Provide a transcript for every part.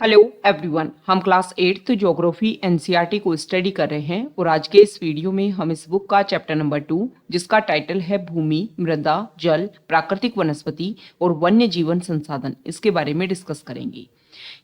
Hello everyone, हम class 8th geography NCERT को study कर रहे हैं और आज के इस वीडियो में हम इस बुक का चैप्टर नंबर 2 जिसका टाइटल है भूमि, मृदा, जल, प्राकृतिक वनस्पति और वन्य जीवन संसाधन, इसके बारे में डिस्कस करेंगे।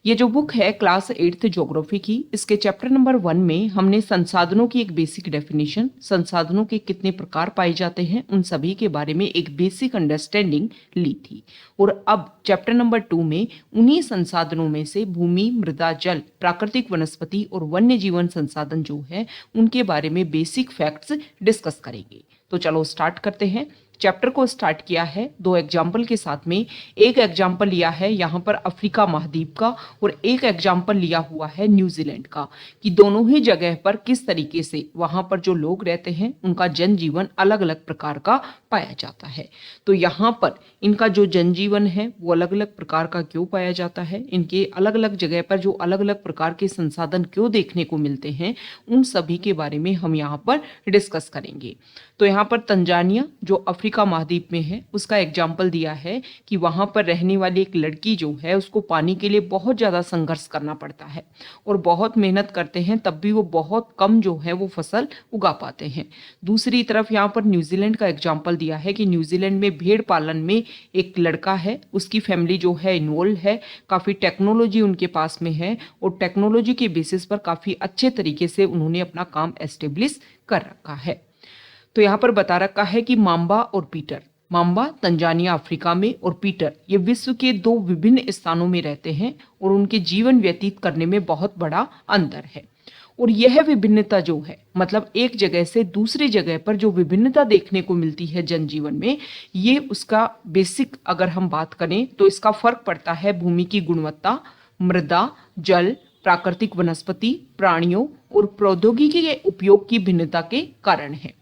ये जो बुक है क्लास 8th ज्योग्राफी की, इसके चैप्टर नंबर 1 में हमने संसाधनों की एक बेसिक डेफिनेशन, संसाधनों के कितने प्रकार पाए जाते हैं, उन सभी के बारे में एक बेसिक अंडरस्टैंडिंग ली थी। और अब चैप्टर नंबर 2 में उन्हीं संसाधनों में से भूमि, मृदा, जल, प्राकृतिक वनस्पति और वन्य जीवन संसाधन जो है उनके बारे में बेसिक फैक्ट्स डिस्कस करेंगे। तो चलो स्टार्ट करते हैं। चैप्टर को स्टार्ट किया है 2 एग्जाम्पल के साथ में। एक एग्जाम्पल लिया है यहाँ पर अफ्रीका महाद्वीप का और एक एग्जाम्पल लिया हुआ है न्यूजीलैंड का, कि दोनों ही जगह पर किस तरीके से वहाँ पर जो लोग रहते हैं उनका जनजीवन अलग अलग प्रकार का पाया जाता है। तो यहाँ पर इनका जो जनजीवन है वो अलग अलग प्रकार का क्यों पाया जाता है, इनके अलग अलग जगह पर जो अलग अलग प्रकार के संसाधन क्यों देखने को मिलते हैं, उन सभी के बारे में हम यहाँ पर डिस्कस करेंगे। तो यहाँ पर तंजानिया जो अफ्रीका महाद्वीप में है उसका एग्जाम्पल दिया है कि वहाँ पर रहने वाली एक लड़की जो है उसको पानी के लिए बहुत ज़्यादा संघर्ष करना पड़ता है और बहुत मेहनत करते हैं, तब भी वो बहुत कम जो है वो फसल उगा पाते हैं। दूसरी तरफ यहाँ पर न्यूजीलैंड का एग्जाम्पल दिया है कि न्यूजीलैंड में भेड़ पालन में एक लड़का है, उसकी फैमिली जो है इन्वॉल्व है, काफ़ी टेक्नोलॉजी उनके पास में है और टेक्नोलॉजी के बेसिस पर काफ़ी अच्छे तरीके से उन्होंने अपना काम एस्टेब्लिश कर रखा है। तो यहाँ पर बता रखा है कि माम्बा और पीटर, माम्बा तंजानिया अफ्रीका में और पीटर ये विश्व के 2 विभिन्न स्थानों में रहते हैं और उनके जीवन व्यतीत करने में बहुत बड़ा अंतर है। और यह विभिन्नता जो है, मतलब एक जगह से दूसरी जगह पर जो विभिन्नता देखने को मिलती है जनजीवन में, ये उसका बेसिक अगर हम बात करें तो इसका फर्क पड़ता है भूमि की गुणवत्ता, मृदा, जल, प्राकृतिक वनस्पति, प्राणियों और प्रौद्योगिकी के उपयोग की भिन्नता के कारण है।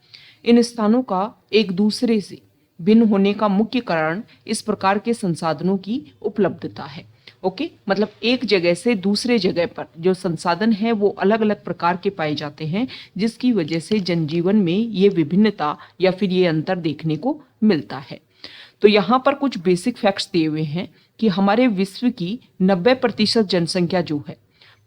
इन स्थानों का एक दूसरे से भिन्न होने का मुख्य कारण इस प्रकार के संसाधनों की उपलब्धता है। ओके, मतलब एक जगह से दूसरे जगह पर जो संसाधन है वो अलग अलग प्रकार के पाए जाते हैं, जिसकी वजह से जनजीवन में ये विभिन्नता या फिर ये अंतर देखने को मिलता है। तो यहाँ पर कुछ बेसिक फैक्ट्स दिए हुए हैं कि हमारे विश्व की 90% जनसंख्या जो है,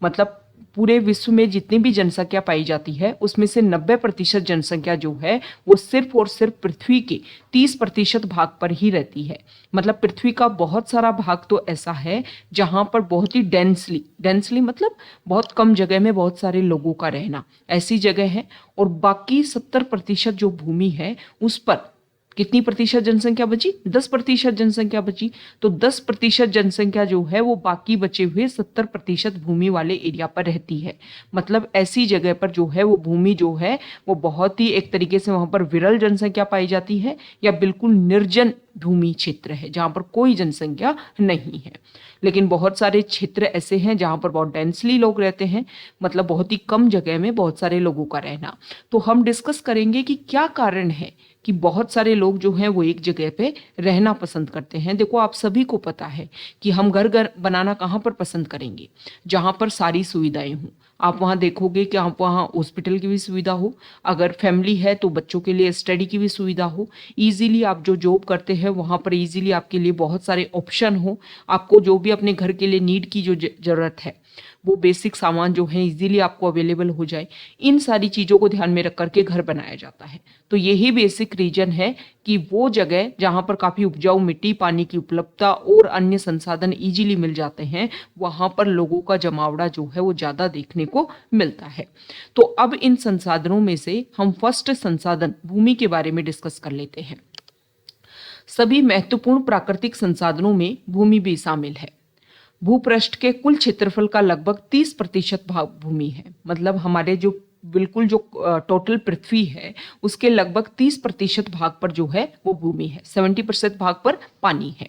मतलब पूरे विश्व में जितनी भी जनसंख्या पाई जाती है उसमें से 90% जनसंख्या जो है वो सिर्फ और सिर्फ पृथ्वी के 30% भाग पर ही रहती है। मतलब पृथ्वी का बहुत सारा भाग तो ऐसा है जहां पर बहुत ही डेंसली मतलब बहुत कम जगह में बहुत सारे लोगों का रहना, ऐसी जगह है। और बाकी 70% जो भूमि है उस पर कितनी प्रतिशत जनसंख्या बची? 10% जनसंख्या बची। तो 10% जनसंख्या जो है वो बाकी बचे हुए 70% भूमि वाले एरिया पर रहती है। मतलब ऐसी जगह पर जो है वो भूमि जो है वो बहुत ही एक तरीके से वहां पर विरल जनसंख्या पाई जाती है या बिल्कुल निर्जन भूमि क्षेत्र है जहां पर कोई जनसंख्या नहीं है। लेकिन बहुत सारे क्षेत्र ऐसे हैं जहां पर बहुत डेंसली लोग रहते हैं, मतलब बहुत ही कम जगह में बहुत सारे लोगों का रहना। तो हम डिस्कस करेंगे कि क्या कारण है कि बहुत सारे लोग जो हैं वो एक जगह पे रहना पसंद करते हैं। देखो, आप सभी को पता है कि हम घर बनाना कहाँ पर पसंद करेंगे? जहाँ पर सारी सुविधाएं हों। आप वहाँ देखोगे कि आप वहाँ हॉस्पिटल की भी सुविधा हो, अगर फैमिली है तो बच्चों के लिए स्टडी की भी सुविधा हो, ईजिली आप जो जॉब करते हैं वहाँ पर ईजिली आपके लिए बहुत सारे ऑप्शन हो, आपको जो भी अपने घर के लिए नीड की जो ज़रूरत है वो बेसिक सामान जो है इजीली आपको अवेलेबल हो जाए। इन सारी चीज़ों को ध्यान में रख करके घर बनाया जाता है। तो यही बेसिक रीजन है कि वो जगह जहाँ पर काफ़ी उपजाऊ मिट्टी, पानी की उपलब्धता और अन्य संसाधन इजीली मिल जाते हैं, वहाँ पर लोगों का जमावड़ा जो है वो ज़्यादा देखने को मिलता है। तो अब इन संसाधनों में से हम फर्स्ट संसाधन भूमि के बारे में डिस्कस कर लेते हैं। सभी महत्वपूर्ण प्राकृतिक संसाधनों में भूमि भी शामिल है। भूपृष्ठ के कुल क्षेत्रफल का लगभग 30% भाग भूमि है। मतलब हमारे जो बिल्कुल जो टोटल पृथ्वी है उसके लगभग 30% भाग पर जो है वो भूमि है, 70% भाग पर पानी है।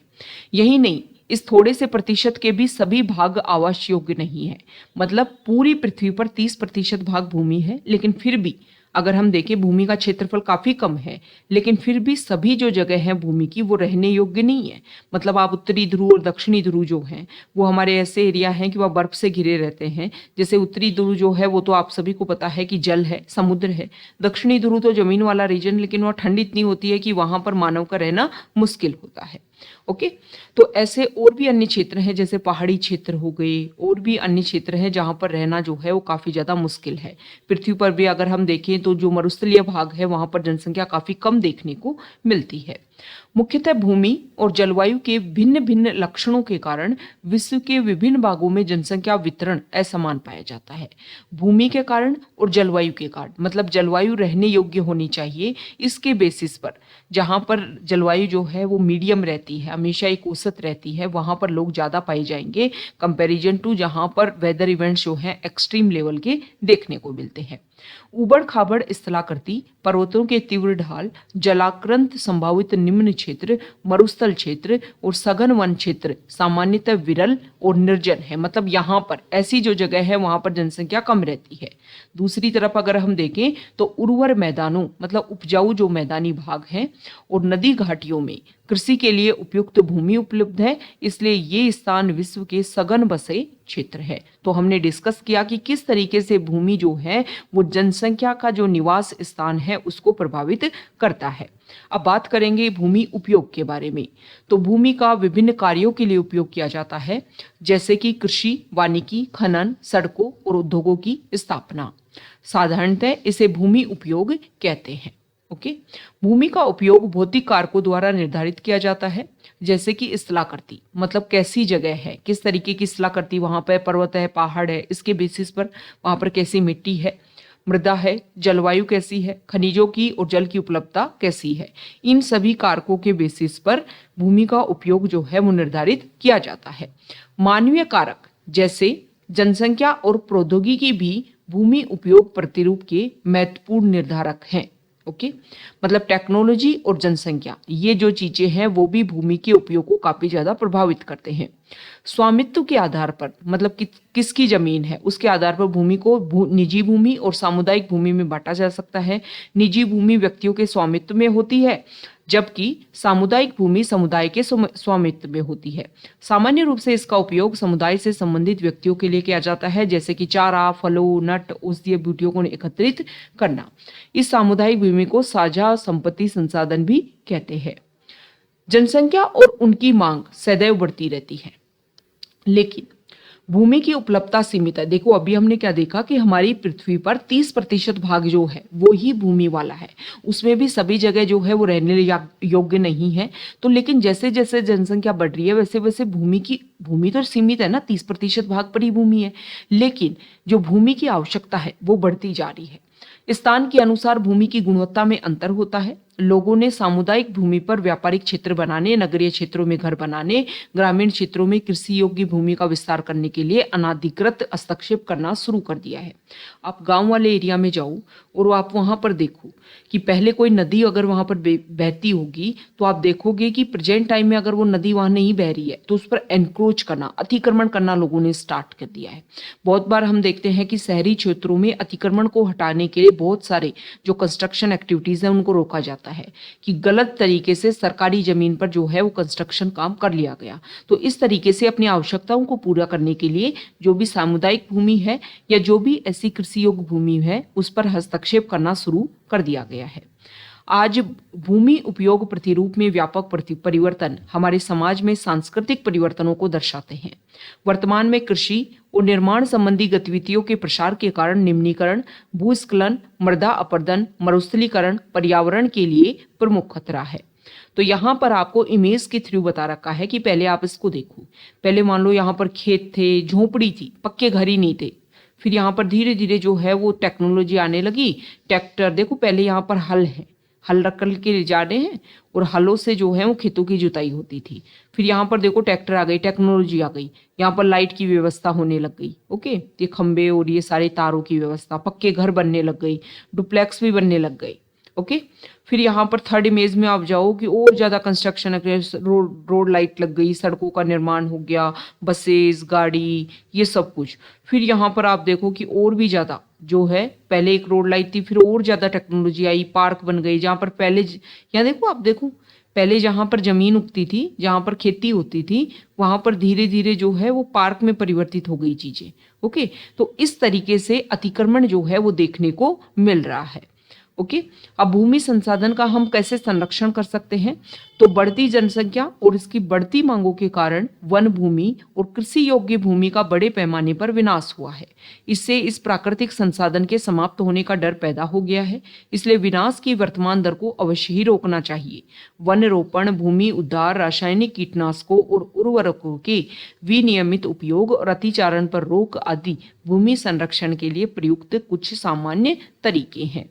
यही नहीं, इस थोड़े से प्रतिशत के भी सभी भाग आवास योग्य नहीं है। मतलब पूरी पृथ्वी पर 30% भाग भूमि है, लेकिन फिर भी अगर हम देखें भूमि का क्षेत्रफल काफ़ी कम है, लेकिन फिर भी सभी जो जगह है भूमि की वो रहने योग्य नहीं है। मतलब आप उत्तरी ध्रुव और दक्षिणी ध्रुव जो हैं वो हमारे ऐसे एरिया हैं कि वह बर्फ से घिरे रहते हैं। जैसे उत्तरी ध्रुव जो है वो तो आप सभी को पता है कि जल है, समुद्र है। दक्षिणी ध्रुव तो जमीन वाला रीजन, लेकिन वह ठंड इतनी होती है कि वहाँ पर मानव का रहना मुश्किल होता है। ओके। तो ऐसे और भी अन्य क्षेत्र हैं, जैसे पहाड़ी क्षेत्र हो गए, और भी अन्य क्षेत्र हैं जहाँ पर रहना जो है वो काफ़ी ज़्यादा मुश्किल है। पृथ्वी पर भी अगर हम देखें तो जो मरुस्थलीय भाग है वहाँ पर जनसंख्या काफ़ी कम देखने को मिलती है। मुख्यतः भूमि और जलवायु के भिन्न भिन्न लक्षणों के कारण विश्व के विभिन्न भागों में जनसंख्या वितरण असमान पाया जाता है। भूमि के कारण और जलवायु के कारण, मतलब जलवायु रहने योग्य होनी चाहिए, इसके बेसिस पर जहाँ पर जलवायु जो है वो मीडियम रहती है, हमेशा एक औसत रहती है, वहाँ पर लोग ज़्यादा पाए जाएंगे कंपैरिजन टू जहाँ पर वेदर इवेंट्स जो हैं एक्सट्रीम लेवल के देखने को मिलते हैं। उबड़ खाबड़ स्थलाकृति, पर्वतों के तीव्र ढाल, जलाक्रांत संभावित निम्न क्षेत्र, मरुस्थल क्षेत्र और सघन वन क्षेत्र सामान्यतः विरल और निर्जन है। मतलब यहाँ पर ऐसी जो जगह है वहां पर जनसंख्या कम रहती है। दूसरी तरफ अगर हम देखें तो उर्वर मैदानों, मतलब उपजाऊ जो मैदानी भाग हैं, और नदी घाटियों में कृषि के लिए उपयुक्त भूमि उपलब्ध है, इसलिए ये स्थान विश्व के सघन बसे क्षेत्र है। तो हमने डिस्कस किया कि किस तरीके से भूमि जो है वो जनसंख्या का जो निवास स्थान है उसको प्रभावित करता है। अब बात करेंगे भूमि उपयोग के बारे में। तो भूमि का विभिन्न कार्यों के लिए उपयोग किया जाता है, जैसे कि कृषि, वानिकी, खनन, सड़कों और उद्योगों की स्थापना। साधारणतः इसे भूमि उपयोग कहते हैं। ओके। भूमि का उपयोग भौतिक कारकों द्वारा निर्धारित किया जाता है, जैसे कि स्थलाकृति, मतलब कैसी जगह है, किस तरीके की स्थलाकृति, वहां पर पर्वत है, पहाड़ है, इसके बेसिस पर वहां पर कैसी मिट्टी है, मृदा है, जलवायु कैसी है, खनिजों की और जल की उपलब्धता कैसी है, इन सभी कारकों के बेसिस पर भूमि का उपयोग जो है वो निर्धारित किया जाता है। मानवीय कारक जैसे जनसंख्या और प्रौद्योगिकी भी भूमि उपयोग प्रतिरूप के महत्वपूर्ण निर्धारक हैं। ओके। मतलब टेक्नोलॉजी और जनसंख्या, ये जो चीजें हैं वो भी भूमि के उपयोग को काफी ज्यादा प्रभावित करते हैं। स्वामित्व के आधार पर, मतलब किसकी जमीन है उसके आधार पर भूमि को निजी भूमि और सामुदायिक भूमि में बांटा जा सकता है। निजी भूमि व्यक्तियों के स्वामित्व में होती है, जबकि सामुदायिक भूमि समुदाय के स्वामित्व में होती है। सामान्य रूप से इसका उपयोग समुदाय से संबंधित व्यक्तियों के लिए किया जाता है, जैसे कि चारा, फलों, नट, औषधीय बूटियों को एकत्रित करना। इस सामुदायिक भूमि को साझा संपत्ति संसाधन भी कहते हैं। जनसंख्या और उनकी मांग सदैव बढ़ती रहती है, लेकिन भूमि की उपलब्धता सीमित है। देखो अभी हमने क्या देखा कि हमारी पृथ्वी पर 30% भाग जो है वो ही भूमि वाला है, उसमें भी सभी जगह जो है वो रहने योग्य नहीं है। तो लेकिन जैसे जैसे जनसंख्या बढ़ रही है वैसे वैसे भूमि तो सीमित है ना, 30% भाग पर ही भूमि है, लेकिन जो भूमि की आवश्यकता है वो बढ़ती जा रही है। स्थान के अनुसार भूमि की गुणवत्ता में अंतर होता है। लोगों ने सामुदायिक भूमि पर व्यापारिक क्षेत्र बनाने, नगरीय क्षेत्रों में घर बनाने, ग्रामीण क्षेत्रों में कृषि योग्य भूमि का विस्तार करने के लिए अनाधिकृत हस्तक्षेप करना शुरू कर दिया है। आप गांव वाले एरिया में जाओ और आप वहां पर देखो कि पहले कोई नदी अगर वहां पर बहती होगी तो आप देखोगे कि प्रेजेंट टाइम में अगर वो नदी वहां नहीं बह रही है तो उस पर एनक्रोच करना, अतिक्रमण करना लोगों ने स्टार्ट कर दिया है। बहुत बार हम देखते हैं कि शहरी क्षेत्रों में अतिक्रमण को हटाने के लिए बहुत सारे जो कंस्ट्रक्शन एक्टिविटीज है उनको रोका जाता है कि गलत तरीके से सरकारी जमीन पर जो है वो कंस्ट्रक्शन काम कर लिया गया। तो इस तरीके से अपनी आवश्यकताओं को पूरा करने के लिए जो भी सामुदायिक भूमि है या जो भी ऐसी कृषि योग्य भूमि है उस पर हस्तक्षेप करना शुरू कर दिया गया है। आज भूमि उपयोग प्रतिरूप में व्यापक परिवर्तन हमारे समाज में सांस्कृतिक परिवर्तनों को दर्शाते हैं। वर्तमान में कृषि और निर्माण संबंधी गतिविधियों के प्रसार के कारण निम्नीकरण, भूस्खलन, मृदा अपरदन, मरुस्थलीकरण पर्यावरण के लिए प्रमुख खतरा है। तो यहाँ पर आपको इमेज के थ्रू बता रखा है कि पहले आप इसको देखो। पहले मान लो यहाँ पर खेत थे, झोपड़ी थी, पक्के घर ही नहीं थे। फिर यहाँ पर धीरे धीरे जो है वो टेक्नोलॉजी आने लगी। ट्रैक्टर देखो, पहले यहाँ पर हल है, हल रख कर के जा रहे हैं और हलों से जो है वो खेतों की जुताई होती थी। फिर यहाँ पर देखो ट्रैक्टर आ गई, टेक्नोलॉजी आ गई, यहाँ पर लाइट की व्यवस्था होने लग गई। ओके, ये खंबे और ये सारे तारों की व्यवस्था, पक्के घर बनने लग गई, डुप्लेक्स भी बनने लग गए। ओके, फिर यहाँ पर थर्ड इमेज में आप जाओ कि और ज़्यादा कंस्ट्रक्शन, रोड लाइट लग गई, सड़कों का निर्माण हो गया, बसेस, गाड़ी, ये सब कुछ। फिर यहाँ पर आप देखो कि और भी ज़्यादा जो है, पहले एक रोड लाइट थी, फिर और ज़्यादा टेक्नोलॉजी आई, पार्क बन गई। जहाँ पर पहले यहाँ देखो, आप देखो पहले जहाँ पर जमीन उगती थी, जहाँ पर खेती होती थी, वहाँ पर धीरे धीरे जो है वो पार्क में परिवर्तित हो गई चीज़ें। ओके, तो इस तरीके से अतिक्रमण जो है वो देखने को मिल रहा है। ओके। अब भूमि संसाधन का हम कैसे संरक्षण कर सकते हैं? तो बढ़ती जनसंख्या और इसकी बढ़ती मांगों के कारण वन भूमि और कृषि योग्य भूमि का बड़े पैमाने पर विनाश हुआ है। इससे इस प्राकृतिक संसाधन के समाप्त होने का डर पैदा हो गया है। इसलिए विनाश की वर्तमान दर को अवश्य ही रोकना चाहिए। वन रोपण, भूमि उद्धार, रासायनिक कीटनाशकों और उर्वरकों के विनियमित उपयोग और अतिचारण पर रोक आदि भूमि संरक्षण के लिए प्रयुक्त कुछ सामान्य तरीके हैं।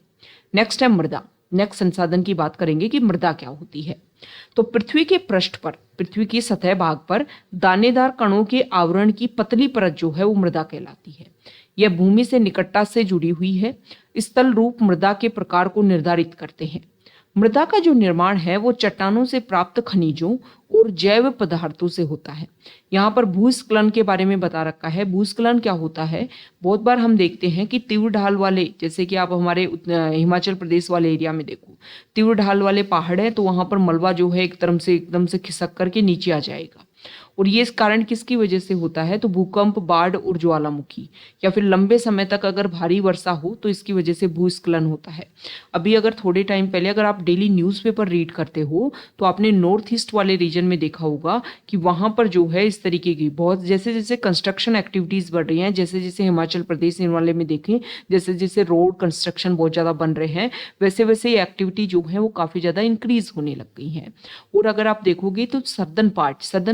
नेक्स्ट है मृदा। नेक्स्ट संसाधन की बात करेंगे कि मृदा क्या होती है। तो पृथ्वी के पृष्ठ पर, पृथ्वी की सतह भाग पर दानेदार कणों के आवरण की पतली परत जो है वो मृदा कहलाती है। यह भूमि से निकटता से जुड़ी हुई है। स्थल रूप मृदा के प्रकार को निर्धारित करते हैं। मृदा का जो निर्माण है वो चट्टानों से प्राप्त खनिजों और जैव पदार्थों से होता है। यहाँ पर भूस्खलन के बारे में बता रखा है। भूस्खलन क्या होता है? बहुत बार हम देखते हैं कि तीव्र ढाल वाले, जैसे कि आप हमारे हिमाचल प्रदेश वाले एरिया में देखो, तीव्र ढाल वाले पहाड़ है तो वहां पर मलबा जो है एक तरफ से एकदम से खिसक करके नीचे आ जाएगा। और ये इस कारण किसकी वजह से होता है? तो भूकंप, बाढ़ और ज्वालामुखी, या फिर लंबे समय तक अगर भारी वर्षा हो तो इसकी वजह से भूस्खलन होता है। अभी अगर थोड़े टाइम पहले अगर आप डेली न्यूज़पेपर रीड करते हो तो आपने नॉर्थ ईस्ट वाले रीजन में देखा होगा कि वहां पर जो है इस तरीके की बहुत, जैसे जैसे कंस्ट्रक्शन एक्टिविटीज बढ़ रही हैं, जैसे जैसे हिमाचल प्रदेश वाले में देखें, जैसे जैसे रोड कंस्ट्रक्शन बहुत ज़्यादा बन रहे हैं, वैसे वैसे ये एक्टिविटी जो है वो काफ़ी ज़्यादा इंक्रीज होने लग गई हैं। और अगर आप देखोगे तो सदर्न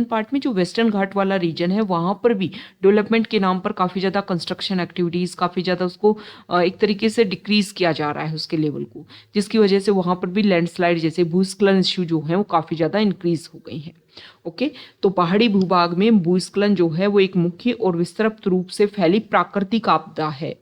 पार्ट में जो वेस्टर्न घाट वाला रीजन है वहां पर भी डेवलपमेंट के नाम पर काफी ज्यादा कंस्ट्रक्शन एक्टिविटीज, काफी ज्यादा उसको एक तरीके से डिक्रीज किया जा रहा है उसके लेवल को, जिसकी वजह से वहां पर भी लैंडस्लाइड जैसे भूस्खलन इश्यू जो है वो काफी ज्यादा इंक्रीज हो गई हैं। ओके, तो पहाड़ी भूभाग में भूस्खलन जो है वो एक मुख्य और विस्तृत रूप से फैली प्राकृतिक आपदा है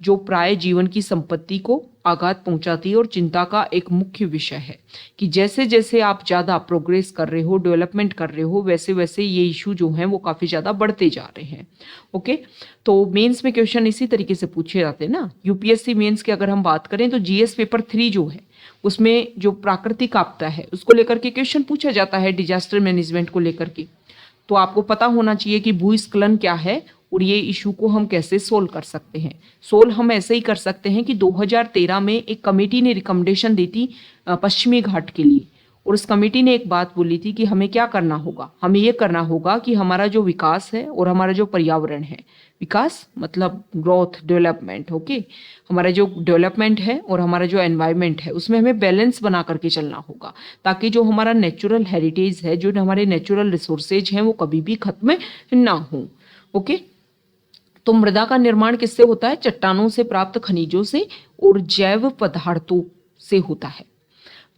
जो प्राय जीवन की संपत्ति को आघात पहुंचाती है और चिंता का एक मुख्य विषय है कि जैसे जैसे आप ज़्यादा प्रोग्रेस कर रहे हो, डेवलपमेंट कर रहे हो, वैसे वैसे ये इशू जो हैं वो काफ़ी ज़्यादा बढ़ते जा रहे हैं। ओके, तो मेंस में क्वेश्चन इसी तरीके से पूछे जाते हैं ना। यूपीएससी मेंस की अगर हम बात करें तो जीएस पेपर 3 जो है उसमें जो प्राकृतिक आपदा है उसको लेकर के क्वेश्चन पूछा जाता है, डिजास्टर मैनेजमेंट को लेकर के। तो आपको पता होना चाहिए कि भूस्खलन क्या है और ये इशू को हम कैसे सोल्व कर सकते हैं। सोल्व हम ऐसे ही कर सकते हैं कि 2013 में एक कमेटी ने रिकमेंडेशन दी थी पश्चिमी घाट के लिए, और उस कमेटी ने एक बात बोली थी कि हमें क्या करना होगा, हमें ये करना होगा कि हमारा जो विकास है और हमारा जो पर्यावरण है, विकास मतलब ग्रोथ, डेवलपमेंट, ओके, हमारा जो डेवलपमेंट है और हमारा जो एनवायरनमेंट है उसमें हमें बैलेंस बना करके चलना होगा, ताकि जो हमारा नेचुरल हेरिटेज है, जो हमारे नेचुरल रिसोर्सेज हैं वो कभी भी खत्म ना हो। ओके, तो मृदा का निर्माण किससे होता है? चट्टानों से प्राप्त खनिजों से और जैव पदार्थों से होता है।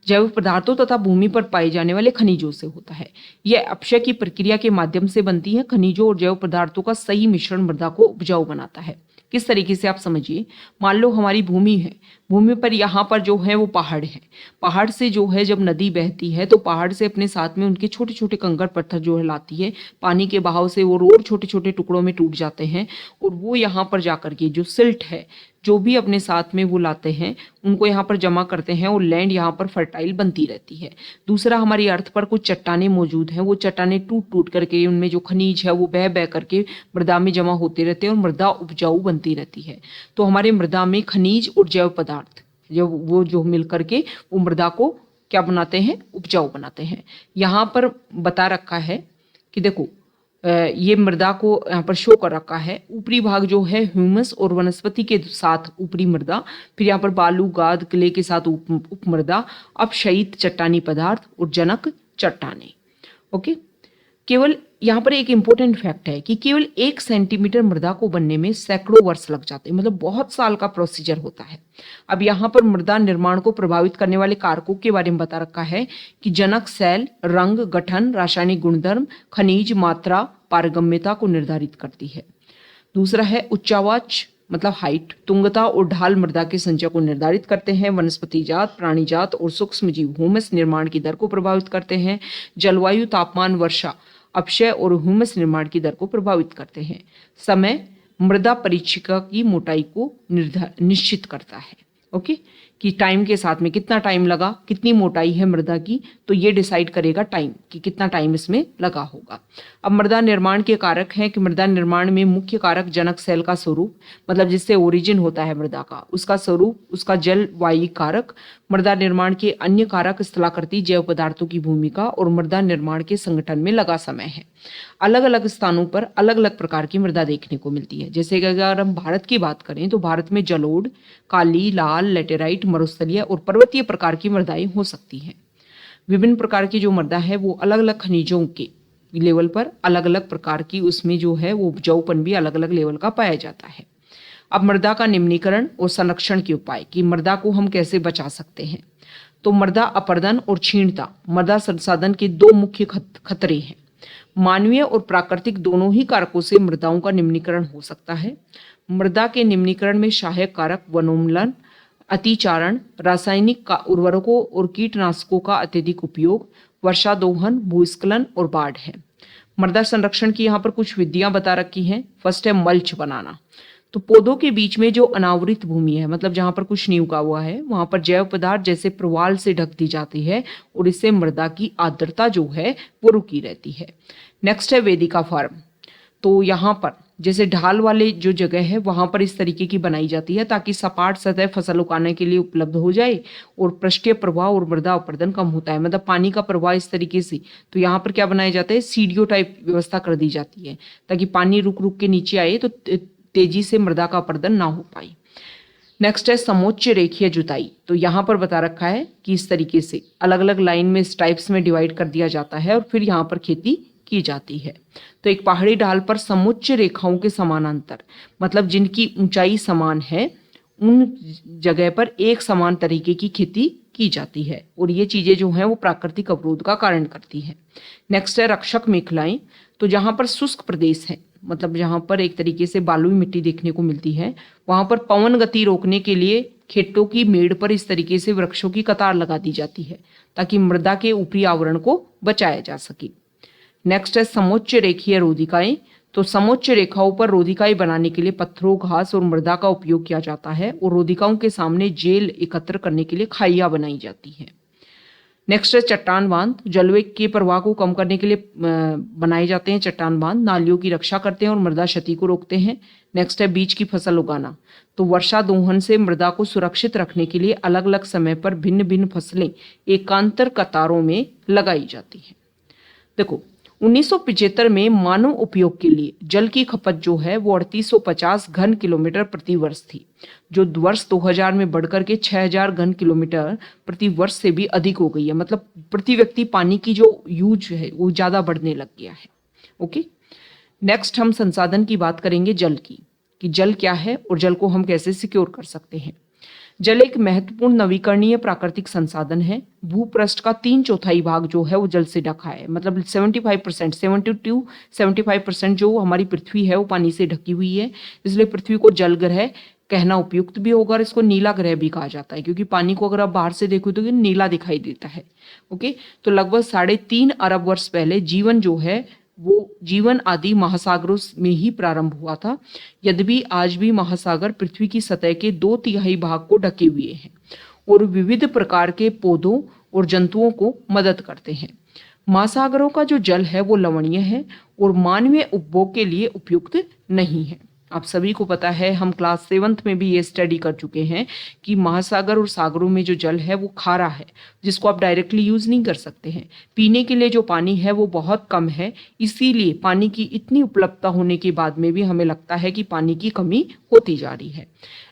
जैव पदार्थों तथा भूमि पर पाए जाने वाले खनिजों से होता है। यह अपक्षय की प्रक्रिया के माध्यम से बनती है। खनिजों और जैव पदार्थों का सही मिश्रण मृदा को उपजाऊ बनाता है। किस तरीके से? आप समझिए, मान लो हमारी भूमि है, भूमि पर यहाँ पर जो है वो पहाड़ है, पहाड़ से जो है जब नदी बहती है तो पहाड़ से अपने साथ में उनके छोटे छोटे कंकड़ पत्थर जो है लाती है, पानी के बहाव से वो और छोटे छोटे टुकड़ों में टूट जाते हैं और वो यहाँ पर जाकर के जो सिल्ट है जो भी अपने साथ में वो लाते हैं उनको यहाँ पर जमा करते हैं और लैंड यहाँ पर फर्टाइल बनती रहती है। दूसरा, हमारी अर्थ पर कुछ चट्टानें मौजूद हैं, वो चट्टानें टूट टूट करके उनमें जो खनिज है वो बह बह करके मृदा में जमा होते रहते हैं और मृदा उपजाऊ बनती रहती है। तो हमारे मृदा में खनिज और जैव पदार्थ जो मिल करके वो मृदा को क्या बनाते हैं? उपजाऊ बनाते हैं। यहाँ पर बता रखा है कि देखो ये मृदा को यहाँ पर शो कर रखा है। ऊपरी भाग जो है ह्यूमस और वनस्पति के साथ ऊपरी मृदा, फिर यहाँ पर बालू, गाद, क्ले के साथ उप मृदा, अपक्षयित चट्टानी पदार्थ और जनक चट्टाने। ओके, केवल यहाँ पर एक इंपॉर्टेंट फैक्ट है कि केवल 1 सेंटीमीटर मृदा को बनने में सैकड़ों वर्ष लग जाते हैं, मतलब बहुत साल का प्रोसीजर होता है। अब यहाँ पर मृदा निर्माण को प्रभावित करने वाले कारकों के बारे में बता रखा है कि जनक सेल, रंग, गठन, रासायनिक गुणधर्म, खनिज, मात्रा, पारगम्यता को निर्धारित करती है। दूसरा है उच्चावाच मतलब हाइट, तुंगता और ढाल मृदा के संचय को निर्धारित करते हैं। वनस्पति जात, प्राणी जात और सूक्ष्म जीव ह्यूमस निर्माण की दर को प्रभावित करते हैं। जलवायु, तापमान, वर्षा, अपक्षय और ह्यूमस निर्माण की दर को प्रभावित करते हैं। समय मृदा परीक्षिका की मोटाई को निश्चित करता है। ओके, कि टाइम के साथ में कितना टाइम लगा, कितनी मोटाई है मृदा की, तो ये डिसाइड करेगा टाइम कि कितना टाइम इसमें लगा होगा। अब मृदा निर्माण के कारक हैं कि मृदा निर्माण में मुख्य कारक जनक सेल का स्वरूप, मतलब जिससे ओरिजिन होता है मृदा का, उसका स्वरूप, उसका जल वायु कारक, मृदा निर्माण के अन्य कारक, स्थलाकृति जैव पदार्थों की भूमिका और मृदा निर्माण के संगठन में लगा समय है। अलग अलग स्थानों पर अलग अलग प्रकार की मृदा देखने को मिलती है। जैसे कि अगर हम भारत की बात करें तो भारत में जलोढ़, काली, लाल, लेटेराइट, मरुस्थलीय और पर्वतीय प्रकार की मृदाएं हो सकती हैं। विभिन्न प्रकार की जो मृदा है वो अलग अलग खनिजों के लेवल पर अलग अलग प्रकार की उसमें जो है वो उपजाऊपन भी अलग अलग लेवल का पाया जाता है। अब मृदा का निम्नीकरण और संरक्षण के उपाय कि मृदा को हम कैसे बचा सकते हैं। तो मृदा अपरदन और क्षीणता मृदा संसाधन के दो मुख्य खतरे हैं। मानवीय और प्राकृतिक दोनों ही कारकों से मृदाओं का निम्नीकरण हो सकता है। मृदा के निम्नीकरण में सहायक कारक वनोन्मूलन, अतिचारण, रासायनिक उर्वरकों और कीटनाशकों का अत्यधिक उपयोग, वर्षा दोहन, भूस्खलन और बाढ़ है। मृदा संरक्षण की यहाँ पर कुछ विधियां बता रखी हैं। फर्स्ट है मल्च बनाना। तो पौधों के बीच में जो अनावृत भूमि है, मतलब जहां पर कुछ नहीं उगा हुआ है, वहां पर जैव पदार्थ जैसे प्रवाल से ढक दी जाती है और इससे मृदा की आर्द्रता जो है वो रुकी रहती है। नेक्स्ट है वेदिका फार्म। तो यहाँ पर जैसे ढाल वाले जो जगह है वहां पर इस तरीके की बनाई जाती है ताकि सपाट सतह फसल उगाने के लिए उपलब्ध हो जाए और पृष्ठीय प्रवाह और मृदा अपरदन कम होता है, मतलब पानी का प्रवाह इस तरीके से। तो यहाँ पर क्या बनाया जाता है, सीढ़ियों टाइप व्यवस्था कर दी जाती है ताकि पानी रुक रुक के नीचे आए तो तेजी से मृदा का अपरदन ना हो पाए। नेक्स्ट है समोच्च रेखीय जुताई। तो यहाँ पर बता रखा है कि इस तरीके से अलग अलग लाइन में इस टाइप्स में डिवाइड कर दिया जाता है और फिर यहाँ पर खेती की जाती है। तो एक पहाड़ी ढाल पर समोच्च रेखाओं के समानांतर, मतलब जिनकी ऊंचाई समान है, उन जगह पर एक समान तरीके की खेती की जाती है और ये चीजें जो हैं वो प्राकृतिक अवरोध का कारण करती हैं। नेक्स्ट है रक्षक मेखलाएं। तो जहाँ पर शुष्क प्रदेश है, मतलब जहाँ पर एक तरीके से बालुई मिट्टी देखने को मिलती है, वहां पर पवन गति रोकने के लिए खेतों की मेड़ पर इस तरीके से वृक्षों की कतार लगा दी जाती है ताकि मृदा के ऊपरी आवरण को बचाया जा सके। नेक्स्ट है समोच्च रेखीय रोधिकाएं। तो समोच्च रेखाओं पर रोधिकाएं बनाने के लिए पत्थरों, घास और मृदा का उपयोग किया जाता है और रोधिकाओं के सामने जेल एकत्र करने के लिए खाइयां बनाई जाती हैं। नेक्स्ट है चट्टान बांध। जलवेग के प्रवाह को कम करने के लिए बनाए जाते हैं चट्टान बांध, नालियों की रक्षा करते हैं और मृदा क्षति को रोकते हैं। नेक्स्ट है बीज की फसल उगाना। तो वर्षा दोहन से मृदा को सुरक्षित रखने के लिए अलग अलग समय पर भिन्न भिन्न फसलें एकांतर कतारों में लगाई जाती हैं। देखो 1975 में मानव उपयोग के लिए जल की खपत जो है वो 3850 घन किलोमीटर प्रति वर्ष थी, जो वर्ष 2000 में बढ़कर के 6000 घन किलोमीटर प्रति वर्ष से भी अधिक हो गई है। मतलब प्रति व्यक्ति पानी की जो यूज है वो ज्यादा बढ़ने लग गया है। ओके, नेक्स्ट हम संसाधन की बात करेंगे जल की, कि जल क्या है और जल को हम कैसे सिक्योर कर सकते हैं। जल एक महत्वपूर्ण नवीकरणीय प्राकृतिक संसाधन है। भूपृष्ठ का 3/4 भाग जो है वो जल से ढका है, मतलब 75%, 70-75% जो हमारी पृथ्वी है वो पानी से ढकी हुई है। इसलिए पृथ्वी को जल ग्रह कहना उपयुक्त भी होगा और इसको नीला ग्रह भी कहा जाता है, क्योंकि पानी को अगर आप बाहर से देखो तो ये नीला दिखाई देता है। ओके, तो लगभग 3.5 अरब वर्ष पहले जीवन जो है वो जीवन आदि महासागरों में ही प्रारंभ हुआ था। यद्यपि आज भी महासागर पृथ्वी की सतह के 2/3 भाग को ढके हुए हैं और विविध प्रकार के पौधों और जंतुओं को मदद करते हैं। महासागरों का जो जल है वो लवणीय है और मानवीय उपभोग के लिए उपयुक्त नहीं है। आप सभी को पता है, हम क्लास 7th में भी ये स्टडी कर चुके हैं कि महासागर और सागरों में जो जल है वो खारा है, जिसको आप डायरेक्टली यूज नहीं कर सकते हैं। पीने के लिए जो पानी है वो बहुत कम है, इसीलिए पानी की इतनी उपलब्धता होने के बाद में भी हमें लगता है कि पानी की कमी होती जा रही है।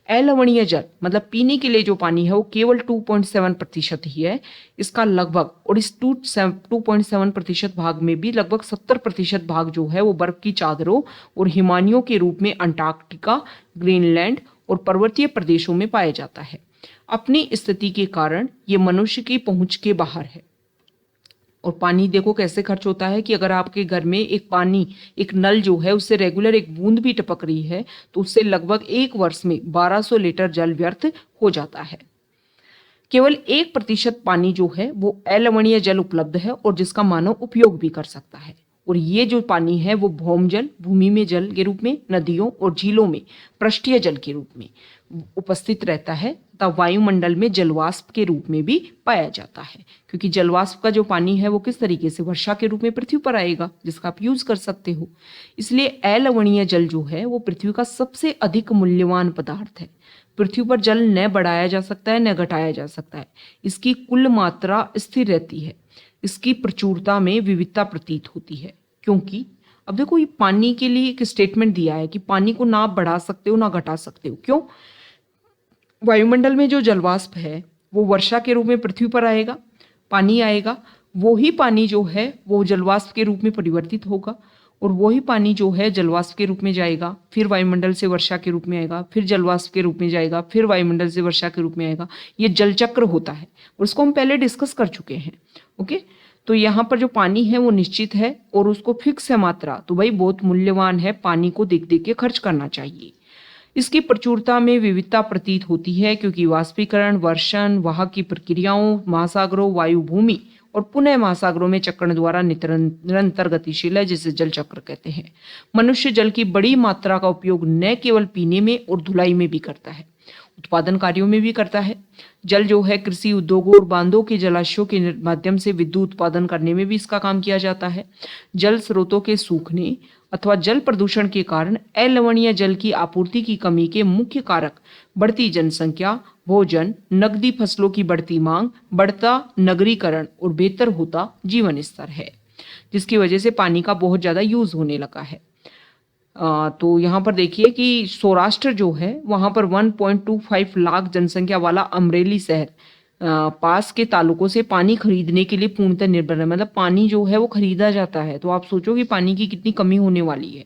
अलवणीय जल, मतलब पीने के लिए जो पानी है वो केवल 2.7% ही है। इसका लगभग, और इस 2.7% भाग में भी लगभग 70% भाग जो है वो बर्फ की चादरों और हिमानियों के रूप में अंटार्कटिका, ग्रीनलैंड और पर्वतीय प्रदेशों में पाया जाता है। अपनी स्थिति के कारण ये मनुष्य की पहुंच के बाहर है। और पानी देखो कैसे खर्च होता है कि अगर आपके घर में एक नल जो है उससे रेगुलर एक बूंद भी टपक रही है तो उससे लगभग एक वर्ष में 1200 लीटर जल व्यर्थ हो जाता है। केवल 1% पानी जो है वो अलवणीय जल उपलब्ध है और जिसका मानव उपयोग भी कर सकता है। और ये जो पानी है वो भौम जल, भूमि में जल के रूप में, नदियों और झीलों में पृष्ठीय जल के रूप में उपस्थित रहता है तथा वायुमंडल में जलवाष्प के रूप में भी पाया जाता है। क्योंकि जलवाष्प का जो पानी है वो किस तरीके से वर्षा के रूप में पृथ्वी पर आएगा, जिसका आप यूज कर सकते हो। इसलिए अलवणीय जल जो है वो पृथ्वी का सबसे अधिक मूल्यवान पदार्थ है। पृथ्वी पर जल न बढ़ाया जा सकता है न घटाया जा सकता है। इसकी कुल मात्रा स्थिर रहती है। इसकी प्रचुरता में विविधता प्रतीत होती है। क्योंकि अब देखो, ये पानी के लिए एक स्टेटमेंट दिया है कि पानी को ना आप बढ़ा सकते हो ना घटा सकते हो। क्यों? वायुमंडल में जो जलवाष्प है वो वर्षा के रूप में पृथ्वी पर आएगा, पानी आएगा, वही पानी जो है वो जलवाष्प के रूप में परिवर्तित होगा और वही पानी जो है जलवाष्प के रूप में जाएगा, फिर वायुमंडल से वर्षा के रूप में आएगा, फिर जलवाष्प के रूप में जाएगा, फिर वायुमंडल से वर्षा के रूप में आएगा। ये जल चक्र होता है और उसको हम पहले डिस्कस कर चुके हैं। ओके, तो यहाँ पर जो पानी है वो निश्चित है और उसको फिक्स है मात्रा, तो भाई बहुत मूल्यवान है, पानी को देख देख के खर्च करना चाहिए। इसकी प्रचुरता में विविधता प्रतीत होती है क्योंकि वाष्पीकरण, वर्षण, वहां की प्रक्रियाओं, महासागरों, वायु, भूमि और पुनः महासागरों में चक्रण द्वारा निरंतर गतिशील है, जिसे जल चक्र कहते हैं। मनुष्य जल की बड़ी मात्रा का उपयोग न केवल पीने में और धुलाई में भी करता है, उत्पादन कार्यों में भी करता है। जल जो है कृषि उद्योगों और बांधों के जलाशयों के माध्यम से विद्युत उत्पादन करने में भी इसका काम किया जाता है। जल स्रोतों के सूखने अथवा जल प्रदूषण के कारण अलवणीय जल की आपूर्ति की कमी के मुख्य कारक बढ़ती जनसंख्या, भोजन, नकदी फसलों की बढ़ती मांग, बढ़ता नगरीकरण और बेहतर होता जीवन स्तर है, जिसकी वजह से पानी का बहुत ज्यादा यूज होने लगा है। तो यहाँ पर देखिए कि सौराष्ट्र जो है वहाँ पर 1.25 लाख जनसंख्या वाला अमरेली शहर पास के तालुकों से पानी खरीदने के लिए पूर्णतः निर्भर है। मतलब पानी जो है वो खरीदा जाता है। तो आप सोचो कि पानी की कितनी कमी होने वाली है।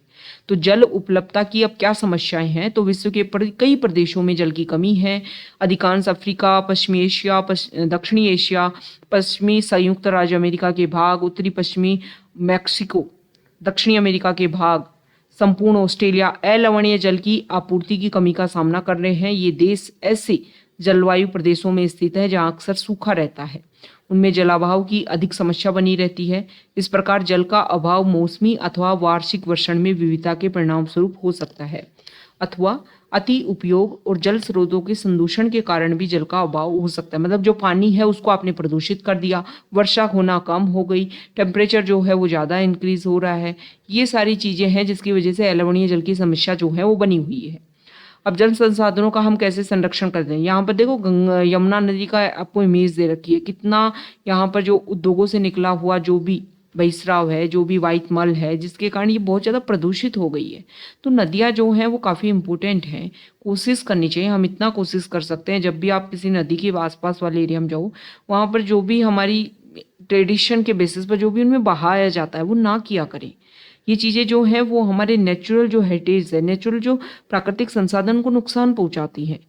तो जल उपलब्धता की अब क्या समस्याएं हैं? तो विश्व के कई प्रदेशों में जल की कमी है। अधिकांश अफ्रीका, पश्चिमी एशिया, दक्षिणी एशिया, पश्चिमी संयुक्त राज्य अमेरिका के भाग, उत्तरी पश्चिमी मैक्सिको, दक्षिणी अमेरिका के भाग, संपूर्ण ऑस्ट्रेलिया अलवणीय जल की आपूर्ति की कमी का सामना कर रहे हैं। ये देश ऐसे जलवायु प्रदेशों में स्थित है जहां अक्सर सूखा रहता है, उनमें जलाभाव की अधिक समस्या बनी रहती है। इस प्रकार जल का अभाव मौसमी अथवा वार्षिक वर्षण में विविधता के परिणाम स्वरूप हो सकता है, अथवा अति उपयोग और जल स्रोतों के संदूषण के कारण भी जल का अभाव हो सकता है। मतलब जो पानी है उसको आपने प्रदूषित कर दिया, वर्षा होना कम हो गई, टेम्परेचर जो है वो ज़्यादा इंक्रीज हो रहा है। ये सारी चीज़ें हैं जिसकी वजह से अलवणीय जल की समस्या जो है वो बनी हुई है। अब जल संसाधनों का हम कैसे संरक्षण करते हैं? यहाँ पर देखो यमुना नदी का आपको इमेज दे रखी है। कितना यहाँ पर जो उद्योगों से निकला हुआ जो भी बहिस्राव है, जो भी वाइट मल है, जिसके कारण ये बहुत ज़्यादा प्रदूषित हो गई है। तो नदियाँ जो हैं वो काफ़ी इंपॉर्टेंट हैं, कोशिश करनी चाहिए। हम इतना कोशिश कर सकते हैं, जब भी आप किसी नदी के आसपास वाले एरिया में जाओ, वहाँ पर जो भी हमारी ट्रेडिशन के बेसिस पर जो भी उनमें बहाया जाता है वो ना किया करें। ये चीज़ें जो हैं वो हमारे नेचुरल जो हेरिटेज है, नेचुरल जो प्राकृतिक संसाधन को नुकसान पहुंचाती है।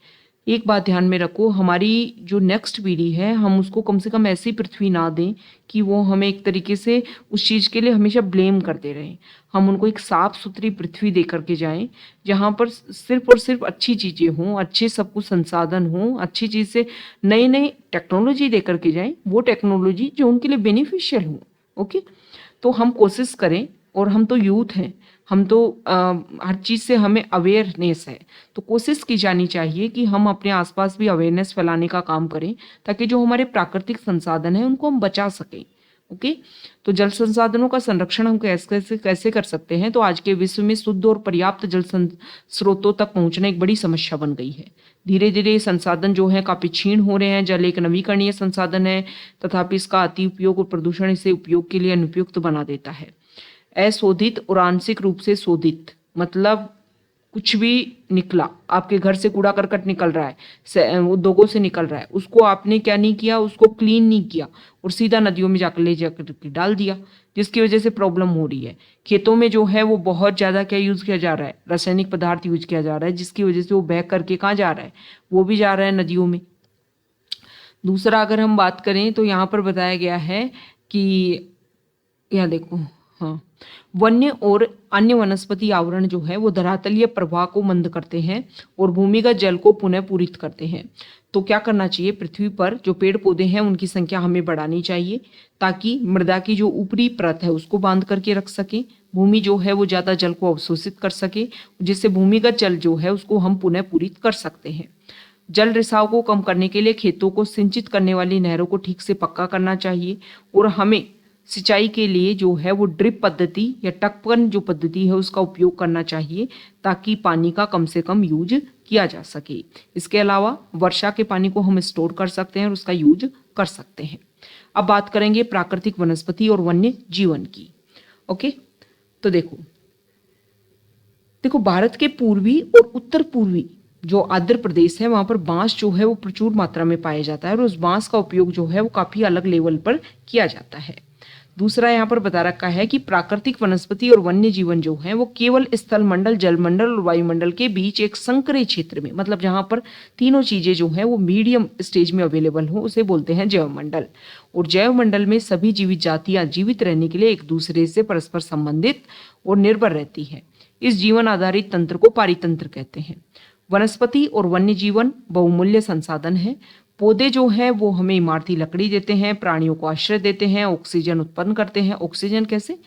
एक बात ध्यान में रखो, हमारी जो नेक्स्ट पीढ़ी है हम उसको कम से कम ऐसी पृथ्वी ना दें कि वो हमें एक तरीके से उस चीज़ के लिए हमेशा ब्लेम करते रहें। हम उनको एक साफ सुथरी पृथ्वी दे करके जाएं जहाँ पर सिर्फ और सिर्फ अच्छी चीज़ें हों, अच्छे सब कुछ संसाधन हों, अच्छी चीज़ से नई नई टेक्नोलॉजी दे करके जाएं, वो टेक्नोलॉजी जो उनके लिए बेनिफिशियल हो। ओके, तो हम कोशिश करें, और हम तो यूथ हैं, हम तो हर चीज़ से हमें अवेयरनेस है, तो कोशिश की जानी चाहिए कि हम अपने आसपास भी अवेयरनेस फैलाने का काम करें ताकि जो हमारे प्राकृतिक संसाधन हैं उनको हम बचा सकें। ओके, तो जल संसाधनों का संरक्षण हम कैसे कर सकते हैं? तो आज के विश्व में शुद्ध और पर्याप्त जल स्रोतों तक पहुंचना एक बड़ी समस्या बन गई है। धीरे धीरे संसाधन जो है काफी क्षीण हो रहे हैं। जल एक नवीकरणीय संसाधन है, तथापि इसका अति उपयोग और प्रदूषण इसे उपयोग के लिए अनुपयुक्त बना देता है। अशोधित और आंशिक रूप से शोधित मतलब कुछ भी निकला, आपके घर से कूड़ा करकट निकल रहा है, उद्योगों से निकल रहा है, उसको आपने क्या नहीं किया, उसको क्लीन नहीं किया और सीधा नदियों में जाकर ले जाकर डाल दिया, जिसकी वजह से प्रॉब्लम हो रही है। खेतों में जो है वो बहुत ज़्यादा क्या यूज़ किया जा रहा है, रासायनिक पदार्थ यूज किया जा रहा है, जिसकी वजह से वो बह करके कहाँ जा रहा है, वो भी जा रहा है नदियों में। दूसरा अगर हम बात करें तो यहाँ पर बताया गया है कि यहाँ देखो, हाँ, वन्य और अन्य वनस्पति आवरण जो है वो धरातलीय प्रवाह को मंद करते हैं और भूमिगत जल को पुनः पूरित करते हैं। तो क्या करना चाहिए, पृथ्वी पर जो पेड़ पौधे हैं उनकी संख्या हमें बढ़ानी चाहिए ताकि मृदा की जो ऊपरी परत है उसको बांध करके रख सके, भूमि जो है वो ज़्यादा जल को अवशोषित कर सके, जिससे भूमिगत जल जो है उसको हम पुनः पूरित कर सकते हैं। जल रिसाव को कम करने के लिए खेतों को सिंचित करने वाली नहरों को ठीक से पक्का करना चाहिए और हमें सिंचाई के लिए जो है वो ड्रिप पद्धति या टपकन जो पद्धति है उसका उपयोग करना चाहिए ताकि पानी का कम से कम यूज किया जा सके। इसके अलावा वर्षा के पानी को हम स्टोर कर सकते हैं और उसका यूज कर सकते हैं। अब बात करेंगे प्राकृतिक वनस्पति और वन्य जीवन की। ओके, तो देखो भारत के पूर्वी और उत्तर पूर्वी जो आंध्र प्रदेश है वहां पर बांस जो है वो प्रचुर मात्रा में पाया जाता है और उस बांस का उपयोग जो है वो काफी अलग लेवल पर किया जाता है। दूसरा यहाँ पर बता रखा है कि प्राकृतिक वनस्पति और वन्य जीवन जो है वो केवल स्थल मंडल, जलमंडल और वायुमंडल के बीच एक संकरे क्षेत्र में, मतलब जहाँ पर तीनों चीजें जो हैं वो मीडियम स्टेज में अवेलेबल हो, उसे बोलते हैं जैवमंडल। और जैवमंडल में सभी जीवित जातियां जीवित रहने के लिए एक दूसरे से परस्पर संबंधित और निर्भर रहती है। इस जीवन आधारित तंत्र को पारितंत्र कहते हैं। वनस्पति और वन्य जीवन बहुमूल्य संसाधन है। पौधे जो हैं वो हमें इमारती लकड़ी देते हैं, प्राणियों को आश्रय देते हैं, ऑक्सीजन उत्पन्न करते हैं। ऑक्सीजन कैसे?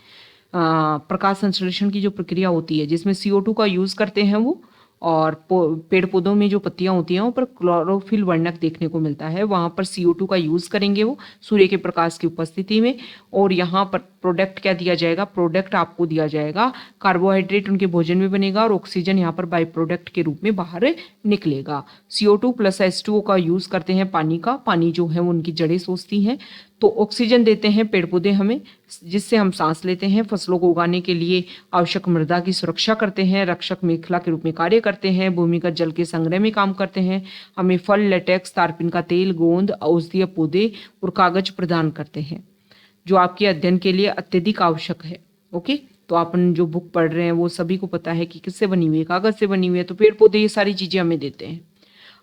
प्रकाश संश्लेषण की जो प्रक्रिया होती है जिसमें CO2 का यूज करते हैं वो, और पेड़ पौधों में जो पत्तियां होती हैं वहाँ पर क्लोरोफिल वर्णक देखने को मिलता है, वहां पर CO2 का यूज करेंगे वो सूर्य के प्रकाश की उपस्थिति में। और यहाँ पर प्रोडक्ट क्या दिया जाएगा? प्रोडक्ट आपको दिया जाएगा कार्बोहाइड्रेट उनके भोजन में बनेगा और ऑक्सीजन यहाँ पर बाई प्रोडक्ट के रूप में बाहर निकलेगा। CO2 प्लस H2O का यूज करते हैं पानी का, पानी जो है वो उनकी जड़ें सोचती हैं। तो ऑक्सीजन देते हैं पेड़ पौधे हमें, जिससे हम सांस लेते हैं। फसलों को उगाने के लिए आवश्यक मृदा की सुरक्षा करते हैं, रक्षक मेखला के रूप में कार्य करते हैं, भूमिगत जल के संग्रह में काम करते हैं, हमें फल, लेटेक्स, तारपीन का तेल, गोंद, औषधीय पौधे और कागज प्रदान करते हैं, जो आपके अध्ययन के लिए अत्यधिक आवश्यक है। ओके, तो अपन जो बुक पढ़ रहे हैं वो सभी को पता है कि किससे बनी हुई है, कागज से बनी हुई है। तो पेड़ पौधे ये सारी चीजें हमें देते हैं।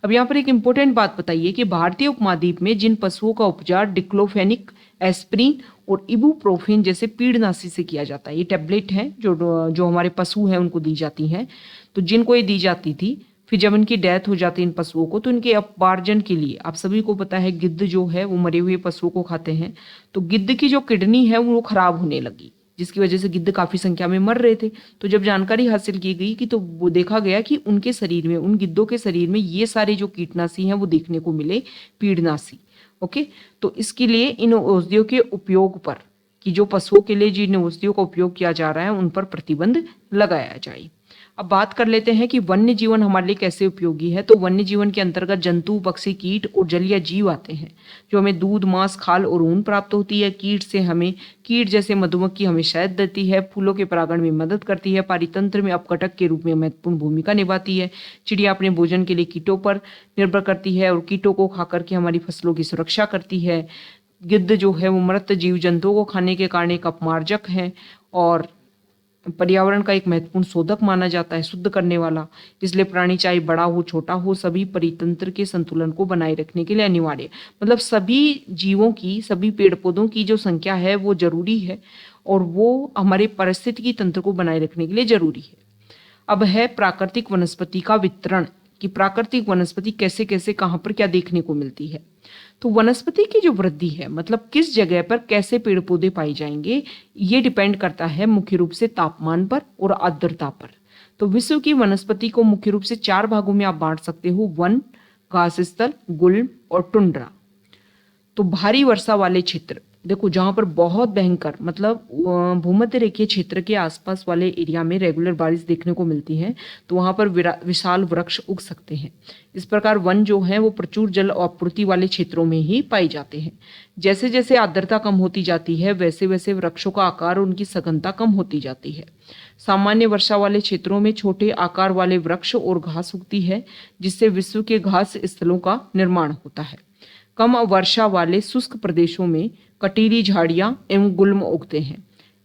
अब यहाँ पर एक इंपॉर्टेंट बात बताइए कि भारतीय उपमहाद्वीप में जिन पशुओं का उपचार डिक्लोफेनिक, एस्प्रिन और इबुप्रोफेन जैसे पीड़नाशी से किया जाता है, ये टैबलेट हैं जो हमारे पशु हैं उनको दी जाती हैं। तो जिनको ये दी जाती थी, फिर जब इनकी डेथ हो जाती है इन पशुओं को, तो इनके अपार्जन के लिए, आप सभी को पता है गिद्ध जो है वो मरे हुए पशुओं को खाते हैं, तो गिद्ध की जो किडनी है वो खराब होने लगी, जिसकी वजह से गिद्ध काफी संख्या में मर रहे थे। तो जब जानकारी हासिल की गई कि तो वो देखा गया कि उनके शरीर में, उन गिद्धों के शरीर में ये सारे जो कीटनाशी हैं वो देखने को मिले, पीड़नाशी। ओके, तो इसके लिए इन औषधियों के उपयोग पर, कि जो पशुओं के लिए जिन औषधियों का उपयोग किया जा रहा है उन पर प्रतिबंध लगाया जाए। अब बात कर लेते हैं कि वन्य जीवन हमारे लिए कैसे उपयोगी है। तो वन्य जीवन के अंतर्गत जंतु, पक्षी, कीट और जलीय जीव आते हैं, जो हमें दूध, मांस, खाल और ऊन प्राप्त होती है। कीट जैसे मधुमक्खी हमें शहद देती है, फूलों के परागण में मदद करती है, पारितंत्र में अपघटक के रूप में महत्वपूर्ण भूमिका निभाती है। चिड़िया अपने भोजन के लिए कीटों पर निर्भर करती है और कीटों को खाकर के हमारी फसलों की सुरक्षा करती है। गिद्ध जो है वो मृत जीव जंतुओं को खाने के कारण एक अपमार्जक है और पर्यावरण का एक महत्वपूर्ण शोधक माना जाता है, शुद्ध करने वाला। इसलिए प्राणी चाहे बड़ा हो छोटा हो, सभी परितंत्र के संतुलन को बनाए रखने के लिए अनिवार्य, मतलब सभी जीवों की, सभी पेड़ पौधों की जो संख्या है वो जरूरी है और वो हमारे पारिस्थितिकी तंत्र को बनाए रखने के लिए जरूरी है। अब है प्राकृतिक वनस्पति का वितरण, कि प्राकृतिक वनस्पति कैसे कैसे कहाँ पर क्या देखने को मिलती है। तो वनस्पति की जो वृद्धि है, मतलब किस जगह पर कैसे पेड़ पौधे पाए जाएंगे, ये डिपेंड करता है मुख्य रूप से तापमान पर और आर्द्रता पर। तो विश्व की वनस्पति को मुख्य रूप से 4 भागों में आप बांट सकते हो: वन, घास स्थल, गुल्म और टुंड्रा। तो भारी वर्षा वाले क्षेत्र, देखो जहां पर बहुत भयंकर, मतलब भूमध्य रेखीय क्षेत्र के आसपास वाले एरिया में रेगुलर बारिश देखने को मिलती है, तो वहां पर विशाल वृक्ष उग सकते हैं। इस प्रकार वन जो है वो प्रचुर जल आपूर्ति वाले क्षेत्रों में ही पाए जाते हैं। जैसे जैसे आर्द्रता कम होती जाती है वैसे वैसे वृक्षों का आकार और उनकी सघनता कम होती जाती है। सामान्य वर्षा वाले क्षेत्रों में छोटे आकार वाले वृक्ष और घास उगती है, जिससे विश्व के घास स्थलों का निर्माण होता है। कम वर्षा वाले शुष्क प्रदेशों में कटीली झाड़ियां एवं गुल्म उगते हैं।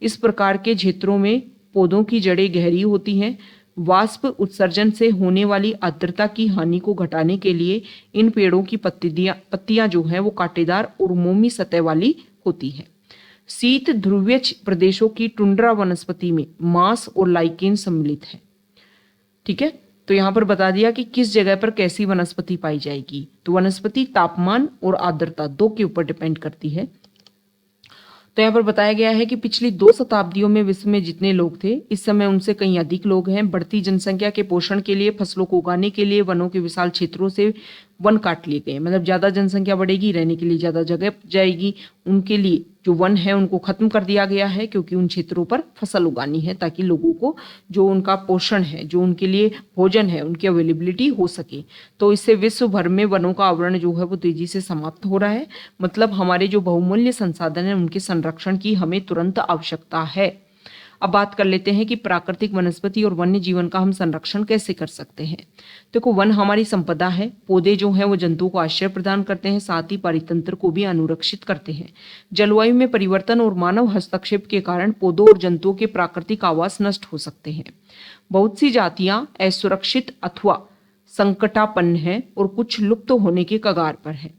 इस प्रकार के क्षेत्रों में पौधों की जड़ें गहरी होती हैं। वाष्प उत्सर्जन से होने वाली आर्द्रता की हानि को घटाने के लिए इन पेड़ों की पत्तियां जो हैं वो कांटेदार और मोमी सतह वाली होती हैं। शीत ध्रुवीय प्रदेशों की टुंड्रा वनस्पति में मांस और लाइकेन सम्मिलित है। ठीक है, तो यहाँ पर बता दिया कि किस जगह पर कैसी वनस्पति पाई जाएगी। तो वनस्पति तापमान और आर्द्रता दो के ऊपर डिपेंड करती है। तो यहाँ पर बताया गया है कि पिछली 2 शताब्दियों में विश्व में जितने लोग थे, इस समय उनसे कहीं अधिक लोग हैं। बढ़ती जनसंख्या के पोषण के लिए, फसलों को उगाने के लिए वनों के विशाल क्षेत्रों से वन काट लिए गए। मतलब ज़्यादा जनसंख्या बढ़ेगी, रहने के लिए ज़्यादा जगह जाएगी, उनके लिए जो वन है उनको खत्म कर दिया गया है, क्योंकि उन क्षेत्रों पर फसल उगानी है ताकि लोगों को जो उनका पोषण है, जो उनके लिए भोजन है, उनकी अवेलेबिलिटी हो सके। तो इससे विश्व भर में वनों का आवरण जो है वो तेजी से समाप्त हो रहा है। मतलब हमारे जो बहुमूल्य संसाधन है उनके संरक्षण की हमें तुरंत आवश्यकता है। अब बात कर लेते हैं कि प्राकृतिक वनस्पति और वन्य जीवन का हम संरक्षण कैसे कर सकते हैं। देखो, वन हमारी संपदा है। पौधे जो हैं वो जंतुओं को आश्रय प्रदान करते हैं, साथ ही पारितंत्र को भी अनुरक्षित करते हैं। जलवायु में परिवर्तन और मानव हस्तक्षेप के कारण पौधों और जंतुओं के प्राकृतिक आवास नष्ट हो सकते हैं। बहुत सी जातियां असुरक्षित अथवा संकटापन्न हैं और कुछ लुप्त होने के कगार पर है।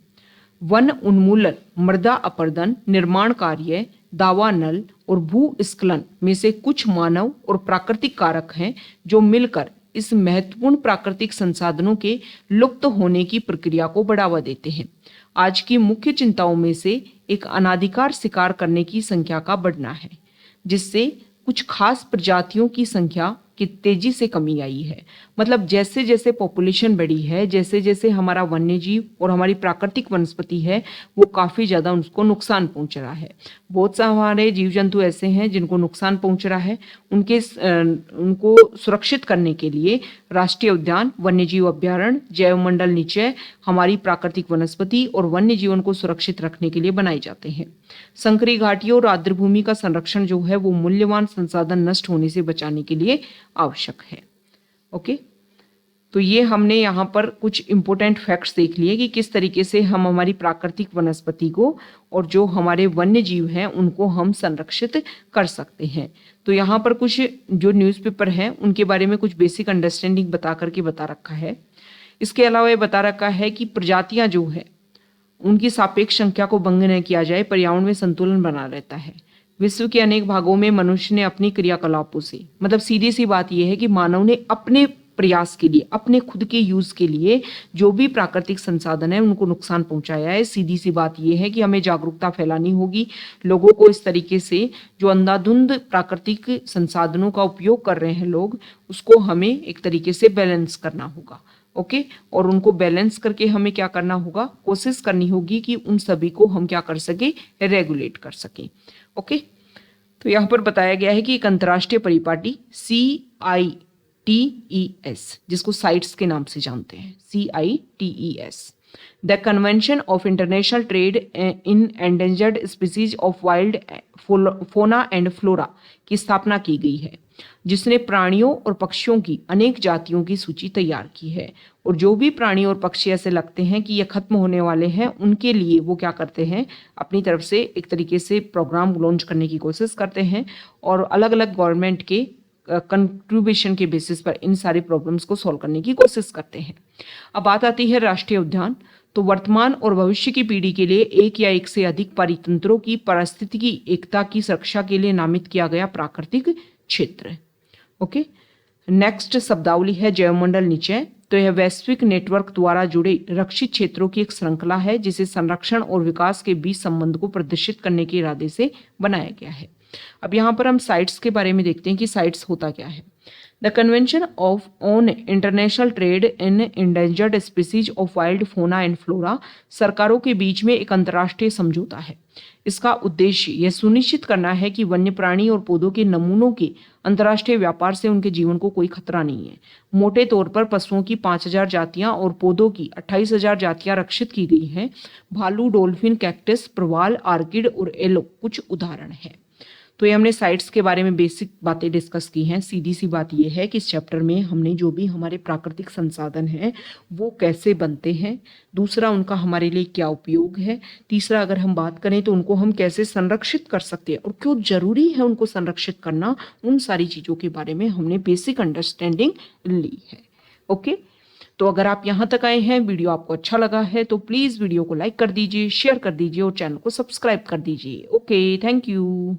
वन उन्मूलन, मृदा अपरदन, निर्माण कार्य, दावानल और भूस्खलन में से कुछ मानव और प्राकृतिक कारक हैं जो मिलकर इस महत्वपूर्ण प्राकृतिक संसाधनों के लुप्त होने की प्रक्रिया को बढ़ावा देते हैं। आज की मुख्य चिंताओं में से एक अनाधिकार शिकार करने की संख्या का बढ़ना है, जिससे कुछ खास प्रजातियों की संख्या की तेजी से कमी आई है। मतलब जैसे जैसे पॉपुलेशन बढ़ी है, जैसे जैसे हमारा वन्य जीव और हमारी प्राकृतिक वनस्पति है वो काफ़ी ज़्यादा उसको नुकसान पहुंच रहा है। बहुत से हमारे जीव जंतु ऐसे हैं जिनको नुकसान पहुंच रहा है। उनको सुरक्षित करने के लिए राष्ट्रीय उद्यान, वन्य जीव अभ्यारण्य, जैवमंडल निचय हमारी प्राकृतिक वनस्पति और वन्य जीवन को सुरक्षित रखने के लिए बनाए जाते हैं। संकरी घाटियों और आर्द्रभूमि का संरक्षण जो है वो मूल्यवान संसाधन नष्ट होने से बचाने के लिए आवश्यक है। ओके, तो ये हमने यहाँ पर कुछ इंपॉर्टेंट फैक्ट्स देख लिए कि किस तरीके से हम हमारी प्राकृतिक वनस्पति को और जो हमारे वन्य जीव हैं उनको हम संरक्षित कर सकते हैं। तो यहाँ पर कुछ जो न्यूज़पेपर हैं उनके बारे में कुछ बेसिक अंडरस्टैंडिंग बता करके बता रखा है। इसके अलावा ये बता रखा है कि प्रजातियाँ जो है उनकी सापेक्ष संख्या को भंग न किया जाए, पर्यावरण में संतुलन बना रहता है। विश्व के अनेक भागों में मनुष्य ने अपनी क्रियाकलापों से, मतलब सीधी सी बात यह है कि मानव ने अपने प्रयास के लिए, अपने खुद के यूज के लिए जो भी प्राकृतिक संसाधन है उनको नुकसान पहुंचाया है। सीधी सी बात यह है कि हमें जागरूकता फैलानी होगी। लोगों को इस तरीके से जो अंधाधुंध प्राकृतिक संसाधनों का उपयोग कर रहे हैं लोग, उसको हमें एक तरीके से बैलेंस करना होगा। ओके, और उनको बैलेंस करके हमें क्या करना होगा, कोशिश करनी होगी कि उन सभी को हम क्या कर सके, रेगुलेट कर सके। ओके, तो यहाँ पर बताया गया है कि एक अंतर्राष्ट्रीय परिपाटी CITES, जिसको साइट्स के नाम से जानते हैं, CITES, the convention of international trade in endangered species of wild फोना एंड फ्लोरा की स्थापना की गई है, जिसने प्राणियों और पक्षियों की अनेक जातियों की सूची तैयार की है। और जो भी प्राणी और पक्षी ऐसे लगते हैं कि ये खत्म होने वाले हैं, उनके लिए वो क्या करते हैं, अपनी तरफ से एक तरीके से प्रोग्राम लॉन्च करने की कोशिश करते हैं और अलग अलग गवर्नमेंट के कंट्रीब्यूशन के बेसिस पर इन सारी प्रॉब्लम्स को सॉल्व करने की कोशिश करते हैं। अब बात आती है राष्ट्रीय उद्यान। तो वर्तमान और भविष्य की पीढ़ी के लिए एक या एक से अधिक पारितंत्रों की पारिस्थितिकी एकता की सुरक्षा के लिए नामित किया गया प्राकृतिक क्षेत्र। ओके, नेक्स्ट शब्दावली है जैवमंडल निचय। तो यह वैश्विक नेटवर्क द्वारा जुड़े रक्षित क्षेत्रों की एक श्रृंखला है जिसे संरक्षण और विकास के बीच संबंध को प्रदर्शित करने के इरादे से बनाया गया है। अब यहाँ पर हम साइट्स के बारे में देखते हैं कि साइट्स होता क्या है। The convention on international trade in endangered species of wild फोना एंड फ्लोरा सरकारों के बीच में एक अंतर्राष्ट्रीय समझौता है। इसका उद्देश्य यह सुनिश्चित करना है कि वन्य प्राणी और पौधों के नमूनों के अंतर्राष्ट्रीय व्यापार से उनके जीवन को कोई खतरा नहीं है। मोटे तौर पर पशुओं की 5000 जातियां और पौधों की 28000 जातियां रक्षित की गई हैं। भालू, डॉल्फिन, कैक्टस, प्रवाल, आर्किड और एलो कुछ उदाहरण हैं। तो ये हमने साइट्स के बारे में बेसिक बातें डिस्कस की हैं। सीधी सी बात ये है कि इस चैप्टर में हमने जो भी हमारे प्राकृतिक संसाधन हैं वो कैसे बनते हैं, दूसरा उनका हमारे लिए क्या उपयोग है, तीसरा अगर हम बात करें तो उनको हम कैसे संरक्षित कर सकते हैं और क्यों जरूरी है उनको संरक्षित करना, उन सारी चीज़ों के बारे में हमने बेसिक अंडरस्टैंडिंग ली है। ओके, तो अगर आप यहाँ तक आए हैं, वीडियो आपको अच्छा लगा है तो प्लीज़ वीडियो को लाइक कर दीजिए, शेयर कर दीजिए और चैनल को सब्सक्राइब कर दीजिए। Okay, thank you.